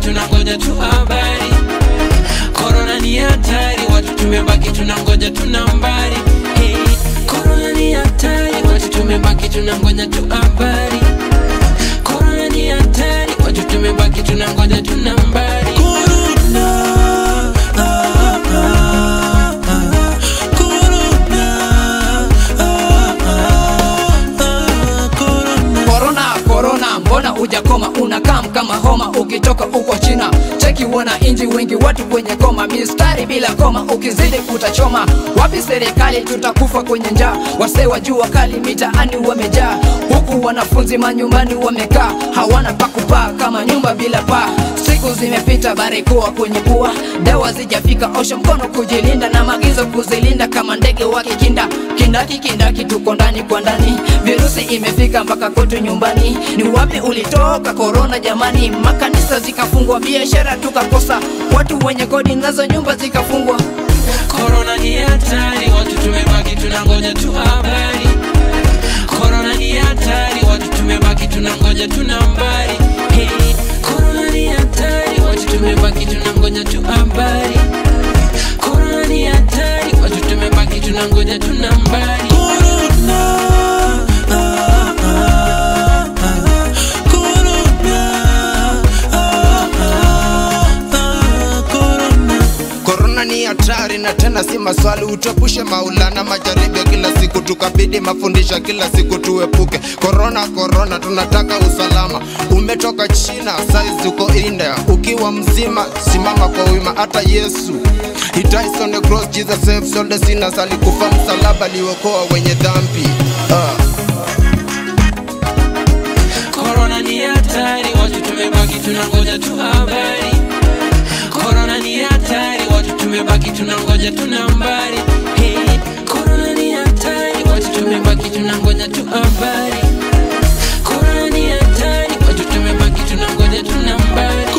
tunangoja tu habari. Corona ni hatari, watu tumebaki tunangoja tu nambari. Hey, corona ni hatari, watu tumebaki tunangoja tu habari. Corona ni hatari, watu tumebaki tunangoja tu nambari. Mbona hujakoma, unakam kama homa ukitoka uko China. Cheki wana inji wengi watu kwenye koma, mistari bila koma, ukizidi utachoma. Wapi serikali, tutakufa kwenye njaa. Wasee wa jua kali mitaani wamejaa, huku wanafunzi manyumbani wamekaa, hawana pa kupaa kama nyumba bila paa. Siku zimepita, barakoa kwenye pua, dawa zijafika, osha mkono kujilinda, na maagizo kuzilinda kama ndege wakikinda. Kindaki tuko ndani kwa ndani, virusi imefika mpaka kwetu nyumbani. Ni wapi ulitoka corona jamani? Makanisa zikafungwa, biashara tukakosa, watu wenye kodi nazo nyumba zikafungwa. Corona ni hatari, watu tumebaki tunangoja tu habari. Corona ni hatari, watu tumebaki tunangoja tu nambari. Hey, corona ni hatari, watu tumebaki tunangoja tu habari. Corona ni hatari, watu tumebaki tunangoja tu nambari. Corona ni hatari na tena si maswali, utepushe Maulana majaribio kila siku, tukabidi mafundisha kila siku tuepuke. Corona tunataka usalama. Umetoka China, size uko India, ukiwa mzima simama kwa wima. Hata Yesu, he died on the cross, Jesus saves all the sinners, alikufa msalaba liokoa wenye dhambi. Corona ni hatari, watu tumebaki tunangoja tu habari. Corona ni hatari, watu tumebaki tunangoja tu nambari. Hey, corona ni hatari, watu tumebaki tunangoja tu habari. Corona ni hatari, watu tumebaki tunangoja tu nambari.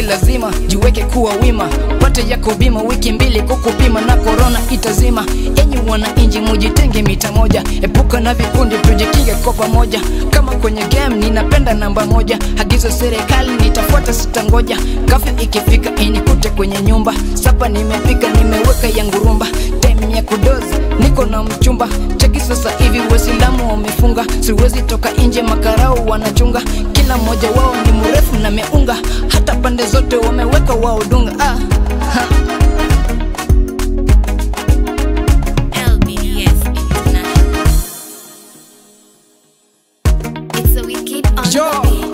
Lazima jiweke kuwa wima, pate yako bima, wiki mbili kukupima na corona itazima. Enyi wananchi mujitenge mita moja, epuka na vikundi, tujikinge kwa pamoja. Kama kwenye game ninapenda namba moja, agizo serikali nitafuata, sitangoja. Kafyu ikifika inikute kwenye nyumba, sapa nimepika nimeweka yangu rumba. Time ya kudozi niko na mchumba, cheki sasa hivi Waislamu wamefunga, siwezi toka nje, makarau wanachunga. Kila mmoja wao ni mrefu na meunga, hata pande zote wameweka wao dunga. LBS International. It's a wicked on the beat.